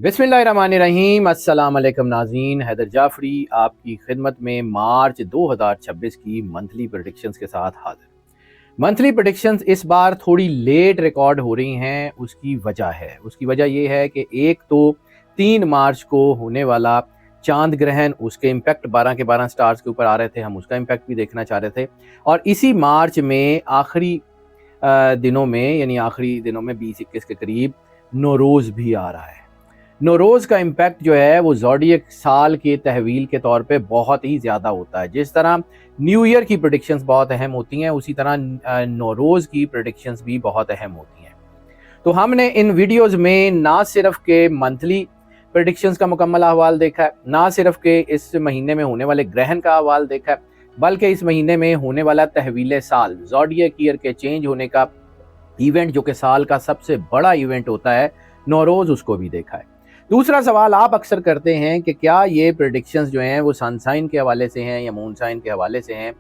बिस्मिल्लाहिर्रहमानिर्रहीम। अस्सलाम वालेकुम नाज़रीन, हैदर जाफरी आपकी खिदमत में मार्च 2026 की मंथली प्रेडिक्शंस के साथ हाजिर। मंथली प्रेडिक्शंस इस बार थोड़ी लेट रिकॉर्ड हो रही हैं। उसकी वजह ये है कि एक तो 3 मार्च को होने वाला चांद ग्रहण, उसके इम्पैक्ट 12 के 12 स्टार्स के ऊपर आ रहे थे, हम उसका इम्पैक्ट भी देखना चाह रहे थे। और इसी मार्च में आखिरी दिनों में, यानी आखिरी दिनों में 20-21 के करीब नौरोज़ भी आ रहा है। नौरोज़ का इम्पैक्ट जो है वो ज़ोडिएक साल के तहवील के तौर पे बहुत ही ज़्यादा होता है। जिस तरह न्यू ईयर की प्रेडिक्शंस बहुत अहम होती हैं, उसी तरह नौरोज़ की प्रेडिक्शंस भी बहुत अहम होती हैं। तो हमने इन वीडियोज़ में ना सिर्फ के मंथली प्रेडिक्शंस का मुकम्मल अहवाल देखा है, ना सिर्फ के इस महीने में होने वाले ग्रहण का अहवाल देखा है, बल्कि इस महीने में होने वाला तहवील साल, ज़ोडिएक ईयर के चेंज होने का इवेंट, जो कि साल का सबसे बड़ा इवेंट होता है नौरोज़, उसको भी देखा है। दूसरा सवाल आप अक्सर करते हैं कि क्या ये प्रेडिक्शंस जो हैं वो सन साइन के हवाले से हैं या मून साइन के हवाले से हैं।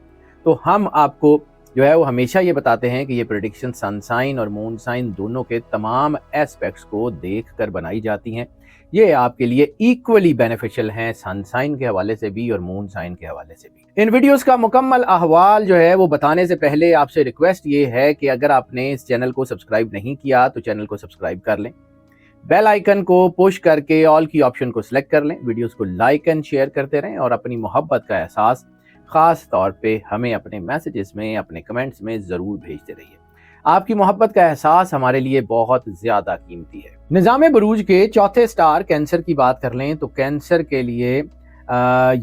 तो हम आपको जो है वो हमेशा ये बताते हैं कि ये प्रेडिक्शन सन साइन और मून साइन दोनों के तमाम एस्पेक्ट्स को देख कर बनाई जाती हैं। ये आपके लिए इक्वली बेनिफिशियल हैं, सन साइन के हवाले से भी और मून साइन के हवाले से भी। इन वीडियोस का मुकम्मल अहवाल जो है वो बताने से पहले आपसे रिक्वेस्ट ये है कि अगर आपने इस चैनल को सब्सक्राइब नहीं किया तो चैनल को सब्सक्राइब कर लें, बेल आइकन को पुश करके ऑल की ऑप्शन को सिलेक्ट कर लें, वीडियोस को लाइक एंड शेयर करते रहें और अपनी मोहब्बत का एहसास ख़ास तौर पे हमें अपने मैसेजेस में, अपने कमेंट्स में ज़रूर भेजते रहिए। आपकी मोहब्बत का एहसास हमारे लिए बहुत ज़्यादा कीमती है। निज़ाम बरूज के चौथे स्टार कैंसर की बात कर लें तो कैंसर के लिए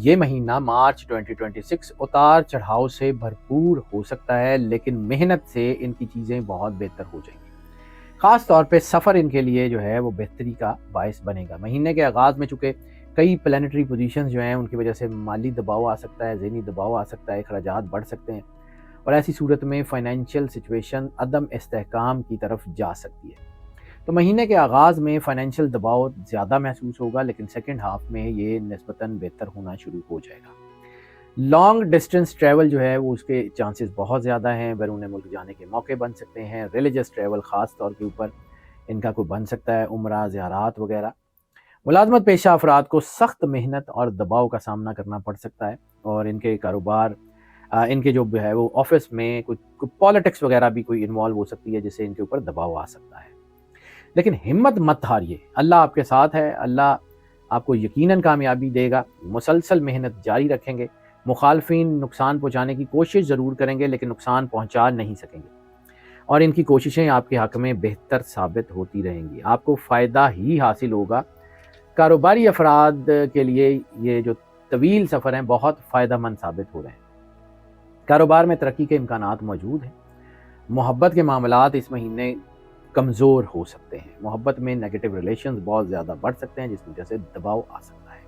ये महीना मार्च 2026 उतार चढ़ाव से भरपूर हो सकता है, लेकिन मेहनत से इनकी चीज़ें बहुत बेहतर हो जाएंगी। ख़ास तौर पे सफ़र इनके लिए जो है वो बेहतरी का बायस बनेगा। महीने के आगाज़ में चूँकि कई प्लैनेटरी पोजीशंस जो हैं उनकी वजह से माली दबाव आ सकता है, ज़हनी दबाव आ सकता है, अखराजात बढ़ सकते हैं और ऐसी सूरत में फ़ाइनेंशियल सिचुएशन अदम इस्तेहकाम की तरफ जा सकती है। तो महीने के आगाज़ में फ़ाइनेंशियल दबाव ज़्यादा महसूस होगा, लेकिन सेकंड हाफ़ में ये निस्बतन बेहतर होना शुरू हो जाएगा। लॉन्ग डिस्टेंस ट्रैवल जो है वो उसके चांसेस बहुत ज़्यादा हैं, बैरून मुल्क जाने के मौके बन सकते हैं। रिलीजियस ट्रैवल ख़ास तौर के ऊपर इनका कोई बन सकता है, उम्रा, ज़ियारात वगैरह। मुलाजमत पेशा अफराद को सख्त मेहनत और दबाव का सामना करना पड़ सकता है और इनके कारोबार, इनके जो है वो ऑफिस में कुछ पॉलिटिक्स वगैरह भी कोई इन्वॉल्व हो सकती है, जिससे इनके ऊपर दबाव आ सकता है। लेकिन हिम्मत मत हारिए, अल्लाह आपके साथ है, अल्लाह आपको यकीनन कामयाबी देगा। मुसलसल मेहनत जारी रखेंगे, मुखालफिन नुकसान पहुँचाने की कोशिश ज़रूर करेंगे लेकिन नुकसान पहुँचा नहीं सकेंगे और इनकी कोशिशें आपके हक़ में बेहतर साबित होती रहेंगी। आपको फ़ायदा ही हासिल होगा। कारोबारी अफराद के लिए ये जो तवील सफ़र हैं बहुत फ़ायदेमंद साबित हो रहे हैं। कारोबार में तरक्की के इम्कानात मौजूद हैं। मोहब्बत के मामलात इस महीने कमज़ोर हो सकते हैं। मोहब्बत में नेगेटिव रिलेशंस बहुत ज़्यादा बढ़ सकते हैं, जिसकी वजह से दबाव आ सकता है।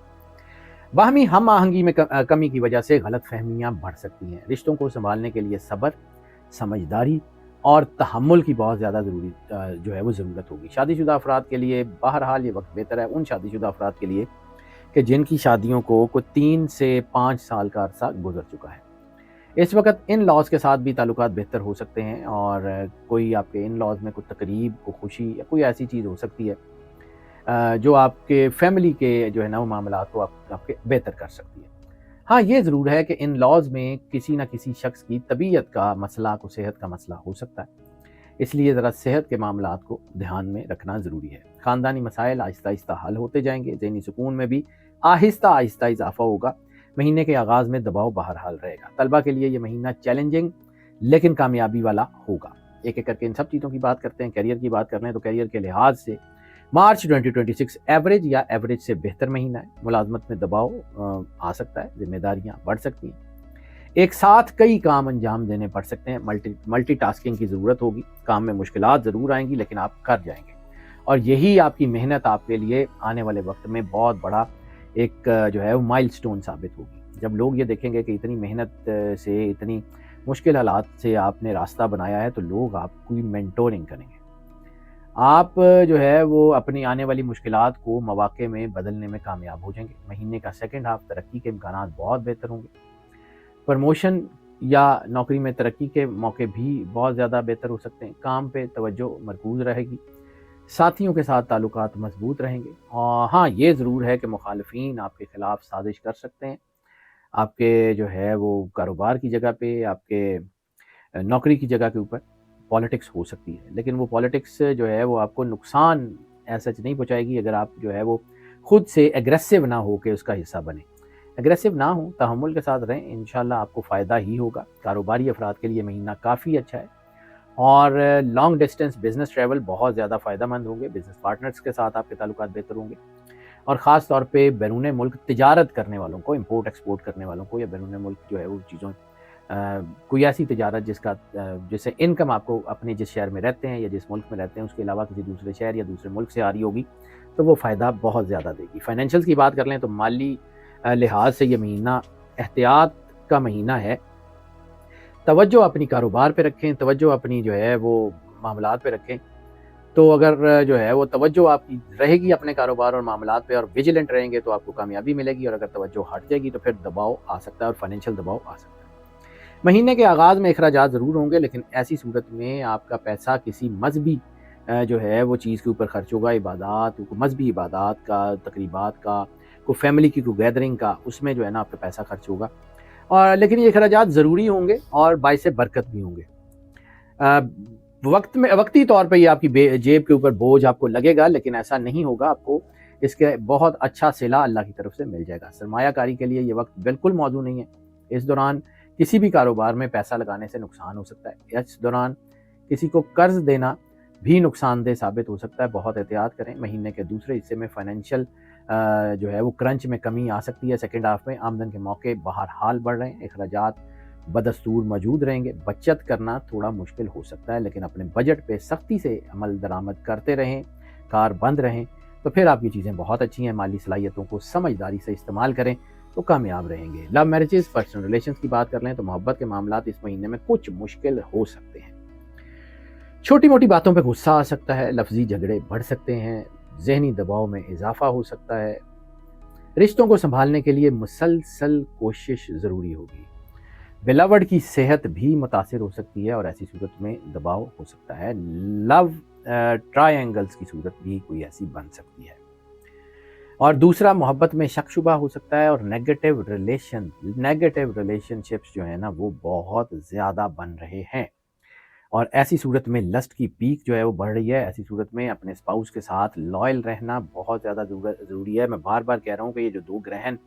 बाहमी हम आहंगी में कमी की वजह से गलत फहमियाँ बढ़ सकती हैं। रिश्तों को संभालने के लिए सब्र, समझदारी और तहम्मुल की बहुत ज़्यादा जो है वो ज़रूरत होगी। शादीशुदा अफराद के लिए बहरहाल ये वक्त बेहतर है उन शादीशुदा अफराद के लिए कि जिनकी शादियों को कुछ 3 से 5 साल का अरसा गुजर चुका है। इस वक्त इन लॉज के साथ भी ताल्लुकात बेहतर हो सकते हैं और कोई आपके इन लॉज में कोई तकरीब, कोई खुशी या कोई ऐसी चीज़ हो सकती है जो आपके फैमिली के जो है ना वो मामलात को आपके बेहतर कर सकती है। हाँ, ये ज़रूर है कि इन लॉज में किसी न किसी शख्स की तबीयत का मसला, को सेहत का मसला हो सकता है, इसलिए ज़रा सेहत के मामलात को ध्यान में रखना ज़रूरी है। ख़ानदानी मसाइल आहिस्ता आहिस्ता हल होते जाएंगे, ज़हनी सुकून में भी आहिस्ता आहिस्ता इजाफा होगा। महीने के आगाज़ में दबाव बहरहाल रहेगा। तलबा के लिए ये महीना चैलेंजिंग लेकिन कामयाबी वाला होगा। एक एक करके इन सब चीज़ों की बात करते हैं। कैरियर की बात कर लें तो कैरियर के लिहाज से मार्च 2026 एवरेज या एवरेज से बेहतर महीना है। मुलाजमत में दबाव आ सकता है, जिम्मेदारियाँ बढ़ सकती हैं, एक साथ कई काम अंजाम देने पड़ सकते हैं, मल्टीटास्किंग की ज़रूरत होगी। काम में मुश्किलात ज़रूर आएंगी लेकिन आप कर जाएंगे और यही आपकी मेहनत आपके लिए आने वाले वक्त में बहुत बड़ा एक जो है वो माइलस्टोन साबित होगी। जब लोग ये देखेंगे कि इतनी मेहनत से, इतनी मुश्किल हालात से आपने रास्ता बनाया है, तो लोग आपकी मेंटोरिंग करेंगे। आप जो है वो अपनी आने वाली मुश्किलात को मौके में बदलने में कामयाब हो जाएंगे। महीने का सेकंड हाफ तरक्की के इम्कानात बहुत बेहतर होंगे। प्रमोशन या नौकरी में तरक्की के मौके भी बहुत ज़्यादा बेहतर हो सकते हैं। काम पे तवज्जो मरकूज़ रहेगी। साथियों के साथ ताल्लुकात मजबूत रहेंगे। और हाँ, ये ज़रूर है कि मुखालिफिन आपके ख़िलाफ़ साजिश कर सकते हैं। आपके जो है वो कारोबार की जगह पे, आपके नौकरी की जगह के ऊपर पॉलिटिक्स हो सकती है, लेकिन वो पॉलिटिक्स जो है वो आपको नुकसान ऐसा नहीं पहुँचाएगी अगर आप जो है वो खुद से एग्रेसिव ना हो के उसका हिस्सा बने। एग्रेसिव ना हो, तहम्मुल के साथ रहें, इंशाल्लाह आपको फ़ायदा ही होगा। कारोबारी अफराद के लिए महीना काफ़ी अच्छा है और लॉन्ग डिस्टेंस बिज़नेस ट्रैवल बहुत ज़्यादा फ़ायदेमंद होंगे। बिज़नेस पार्टनर्स के साथ आपके ताल्लुकात बेहतर होंगे और ख़ास तौर पे बैरून मुल्क तिजारत करने वालों को, इम्पोर्ट एक्सपोर्ट करने वालों को या बैरून मुल्क जो है वो चीज़ों कोई ऐसी तिजारत जिससे इनकम आपको अपने जिस शहर में रहते हैं या जिस मुल्क में रहते हैं उसके अलावा किसी दूसरे शहर या दूसरे मुल्क से आ रही होगी, तो वो फ़ायदा बहुत ज़्यादा देगी। फाइनेंशियल्स की बात कर लें तो माली लिहाज से ये महीना एहतियात का महीना है। तवज्जो अपनी कारोबार पे रखें, तवज्जो अपनी जो है वो मामलात पे रखें। तो अगर जो है वो तवज्जो आपकी रहेगी अपने कारोबार और मामलात पे और विजिलेंट रहेंगे तो आपको कामयाबी मिलेगी, और अगर तवज्जो हट जाएगी तो फिर दबाव आ सकता है और फाइनेंशियल दबाव आ सकता है। महीने के आगाज़ में अखराजात ज़रूर होंगे, लेकिन ऐसी सूरत में आपका पैसा किसी मज़हबी जो है वो चीज़ के ऊपर खर्च होगा, इबादात, मज़हबी इबादात का, तकरीबात का, कोई फैमिली की कोई गैदरिंग का, उसमें जो है ना आपका पैसा खर्च होगा। और लेकिन ये अखराजात ज़रूरी होंगे और बाइसे बरकत भी होंगे। वक्ती तौर पे ये आपकी जेब के ऊपर बोझ आपको लगेगा, लेकिन ऐसा नहीं होगा। आपको इसके बहुत अच्छा सिला अल्लाह की तरफ से मिल जाएगा। सरमायाकारी के लिए ये वक्त बिल्कुल मौजू नहीं है। इस दौरान किसी भी कारोबार में पैसा लगाने से नुकसान हो सकता है। इस दौरान किसी को कर्ज देना भी नुकसानदेह साबित हो सकता है। बहुत एहतियात करें। महीने के दूसरे हिस्से में फाइनेंशियल जो है वो क्रंच में कमी आ सकती है। सेकेंड हाफ में आमदन के मौके बहरहाल बढ़ रहे हैं, अखराजात बदस्तूर मौजूद रहेंगे। बचत करना थोड़ा मुश्किल हो सकता है, लेकिन अपने बजट पे सख्ती से अमल दरामद करते रहें, कार बंद रहें, तो फिर आपकी चीज़ें बहुत अच्छी हैं। माली सलाहियतों को समझदारी से इस्तेमाल करें तो कामयाब रहेंगे। लव मैरिजेस, पर्सनल रिलेशंस की बात कर लें तो मोहब्बत के मामलात इस महीने में कुछ मुश्किल हो सकते हैं। छोटी मोटी बातों पे गुस्सा आ सकता है, लफ्जी झगड़े बढ़ सकते हैं, जहनी दबाव में इजाफा हो सकता है। रिश्तों को संभालने के लिए मुसलसल कोशिश ज़रूरी होगी। बिलावड की सेहत भी मुतासिर हो सकती है और ऐसी सूरत में दबाव हो सकता है। लव ट्रायंगल्स की सूरत भी कोई ऐसी बन सकती है। और दूसरा, मोहब्बत में शक शुबा हो सकता है और नेगेटिव रिलेशनशिप्स जो है ना वो बहुत ज़्यादा बन रहे हैं, और ऐसी सूरत में लस्ट की पीक जो है वो बढ़ रही है। ऐसी सूरत में अपने स्पाउस के साथ लॉयल रहना बहुत ज़्यादा ज़रूरी है। मैं बार बार कह रहा हूँ कि ये जो दो ग्रहण,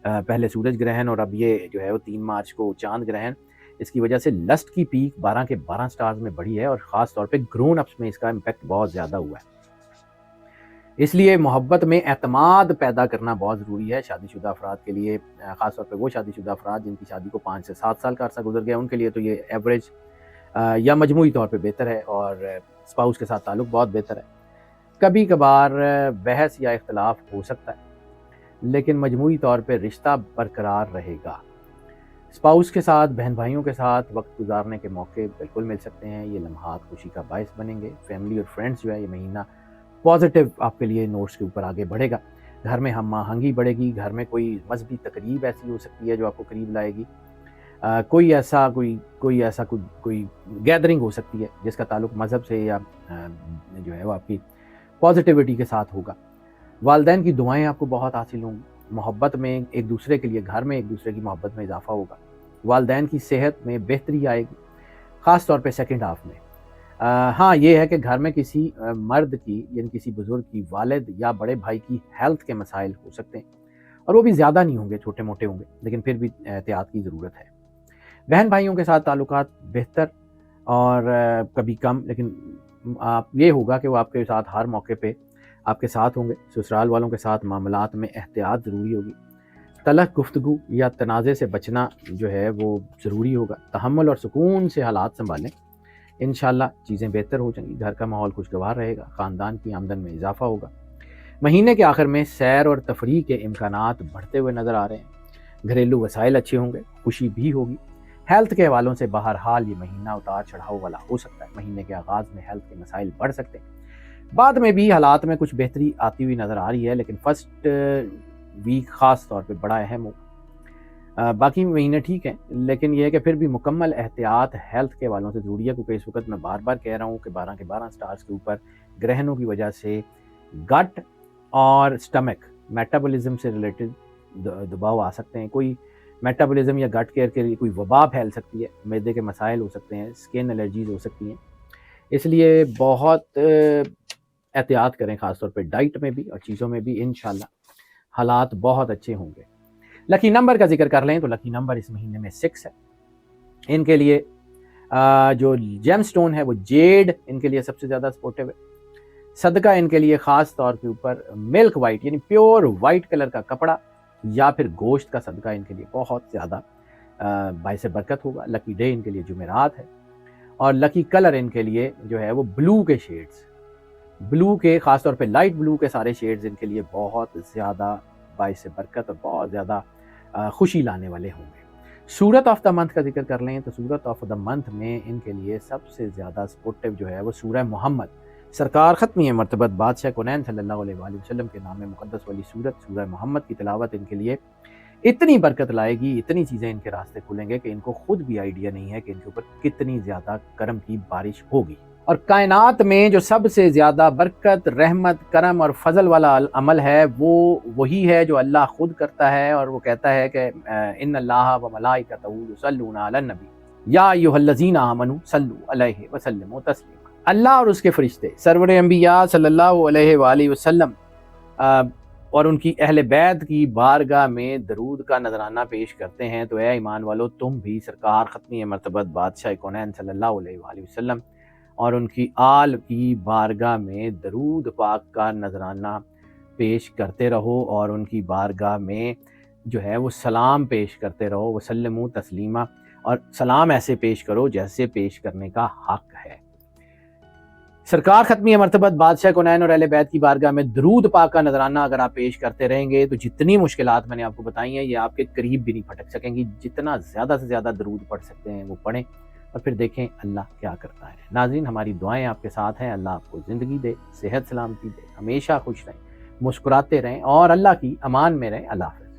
पहले सूरज ग्रहण और अब ये जो है वो 3 मार्च को चांद ग्रहण, इसकी वजह से लस्ट की पीक 12 के 12 स्टार्स में बढ़ी है और ख़ास तौर पे ग्रोन अप्स में इसका इम्पैक्ट बहुत ज़्यादा हुआ है। इसलिए मोहब्बत में एतमाद पैदा करना बहुत ज़रूरी है शादीशुदा अफराद के लिए। ख़ास तौर पे वो शादीशुदा अफराद जिनकी शादी को 5 से 7 साल का अरसा गुजर गया, उनके लिए तो ये एवरेज या मजमूई तौर पे बेहतर है और स्पाउस के साथ ताल्लुक़ बहुत बेहतर है। कभी कभार बहस या इख्तलाफ हो सकता है, लेकिन मजमूई तौर पे रिश्ता बरकरार रहेगा। स्पाउस के साथ, बहन भाइयों के साथ वक्त गुजारने के मौके बिल्कुल मिल सकते हैं। ये लम्हात खुशी का बायस बनेंगे। फैमिली और फ्रेंड्स जो है ये महीना पॉजिटिव आपके लिए नोट्स के ऊपर आगे बढ़ेगा। घर में हम आहंगी बढ़ेगी। घर में कोई मजहबी तकरीब ऐसी हो सकती है जो आपको करीब लाएगी। कोई गैदरिंग हो सकती है जिसका ताल्लुक मज़हब से या जो है वो आपकी पॉजिटिविटी के साथ होगा। वालिदैन की दुआएं आपको बहुत हासिल होंगी। मोहब्बत में एक दूसरे के लिए, घर में एक दूसरे की मोहब्बत में इजाफा होगा। वालिदैन की सेहत में बेहतरी आएगी, ख़ास तौर पे सेकंड हाफ में। हाँ, ये है कि घर में किसी मर्द की यानी किसी बुज़ुर्ग की, वालिद या बड़े भाई की हेल्थ के मसाइल हो सकते हैं, और वो भी ज़्यादा नहीं होंगे, छोटे मोटे होंगे, लेकिन फिर भी एहतियात की ज़रूरत है। बहन भाइयों के साथ ताल्लुकात बेहतर और कभी कम, लेकिन आप ये होगा कि वो आपके साथ हर मौके पे आपके साथ होंगे। ससुराल वालों के साथ मामलात में एहतियात ज़रूरी होगी। तलख गुफ्तगू या तनाज़े से बचना जो है वो ज़रूरी होगा। तहम्मुल और सुकून से हालात संभालें, इंशाल्लाह चीज़ें बेहतर हो जाएंगी। घर का माहौल खुशगवार रहेगा। ख़ानदान की आमदन में इजाफा होगा। महीने के आखिर में सैर और तफरीह के इम्कानात बढ़ते हुए नज़र आ रहे हैं। घरेलू वसाइल अच्छे होंगे, खुशी भी होगी। हेल्थ के हवालों से बहरहाल ये महीना उतार चढ़ाव वाला हो सकता है। महीने के आगाज़ में हेल्थ के मसाइल बढ़ सकते हैं, बाद में भी हालात में कुछ बेहतरी आती हुई नज़र आ रही है, लेकिन फर्स्ट वीक ख़ास तौर पे बड़ा अहम हो। बाकी महीने ठीक हैं, लेकिन यह है कि फिर भी मुकम्मल एहतियात हेल्थ के हवालों से ज़रूरी है, क्योंकि इस वक्त मैं बार बार कह रहा हूँ कि 12 के 12 स्टार्स के ऊपर ग्रहणों की वजह से गट और स्टमक मेटाबॉलिज्म से रिलेटेड दबाव आ सकते हैं, कोई मेटाबॉलिज्म या गट केयर के लिए कोई वबा फैल सकती है, मैदे के मसाइल हो सकते हैं, स्किन एलर्जीज हो सकती हैं। इसलिए बहुत एहतियात करें, ख़ासतौर पे डाइट में भी और चीज़ों में भी। इंशाल्लाह हालात बहुत अच्छे होंगे। लकी नंबर का जिक्र कर लें तो लकी नंबर इस महीने में 6 है। इनके लिए जो जेम स्टोन है वो जेड इनके लिए सबसे ज़्यादा सपोर्टिव है। सदका इनके लिए ख़ास तौर के ऊपर मिल्क वाइट यानी प्योर वाइट कलर का कपड़ा या फिर गोश्त का सदका इनके लिए बहुत ज़्यादा बाइस बरकत होगा। लकी डे इनके लिए जुमेरात है और लकी कलर इनके लिए जो है वो ब्लू के शेड्स, ब्लू के ख़ासतौर पे लाइट ब्लू के सारे शेड्स इनके लिए बहुत ज़्यादा बाइस बरकत और बहुत ज़्यादा खुशी लाने वाले होंगे। सूरत ऑफ द मंथ का जिक्र कर लें तो सूरत ऑफ द मंथ में इनके लिए सबसे ज़्यादा सपोर्टिव जो है वो सूरह मोहम्मद, सरकार ख़त्मी मरतबत बादशाह कौनैन सल्लल्लाहु अलैहि वसल्लम के नाम मुक़द्दस वाली सूरत सूरह मोहम्मद की तिलावत इनके लिए इतनी बरकत लाएगी, इतनी चीज़ें इनके रास्ते खुलेंगे कि इनको खुद भी आइडिया नहीं है कि इनके ऊपर कितनी ज़्यादा करम की बारिश होगी। और कायनात में जो सबसे ज़्यादा बरकत, रहमत, करम और फजल वाला अमल है वो वही है जो अल्लाह खुद करता है, और वो कहता है कि इन्नल्लाह व मलाइकतहू युसल्लूना अलन नबी या अय्युहल्लज़ीना आमनू सल्लू अलैहि व सल्लिमू तस्लीमा। अल्लाह और उसके फरिश्ते सरवर अंबिया सल्लल्लाहु अलैहि वसल्लम और उनकी अहले बैत की बारगाह में दरूद का नजराना पेश करते हैं। तो ऐ ईमान वालो, तुम भी सरकार ख़त्मी मरतबत बादशाह कौनैन सल्लल्लाहु अलैहि वसल्लम और उनकी आल की बारगाह में दरूद पाक का नजराना पेश करते रहो और उनकी बारगाह में जो है वो सलाम पेश करते रहो। वसल्लमू तस्लीमा, और सलाम ऐसे पेश करो जैसे पेश करने का हक है। सरकार ख़त्मी मरतबत बादशाह कौनैन और अहले बैत की बारगाह में दरूद पाक का नजराना अगर आप पेश करते रहेंगे तो जितनी मुश्किलात मैंने आपको बताई हैं ये आपके करीब भी नहीं फटक सकेंगी। जितना ज़्यादा से ज़्यादा दरूद पढ़ सकते हैं वो पढ़ें और फिर देखें अल्लाह क्या करता है। नाज़रीन, हमारी दुआएं आपके साथ हैं। अल्लाह आपको ज़िंदगी दे, सेहत सलामती दे, हमेशा खुश रहें, मुस्कुराते रहें और अल्लाह की अमान में रहें। अल्लाह हाफ़िज़।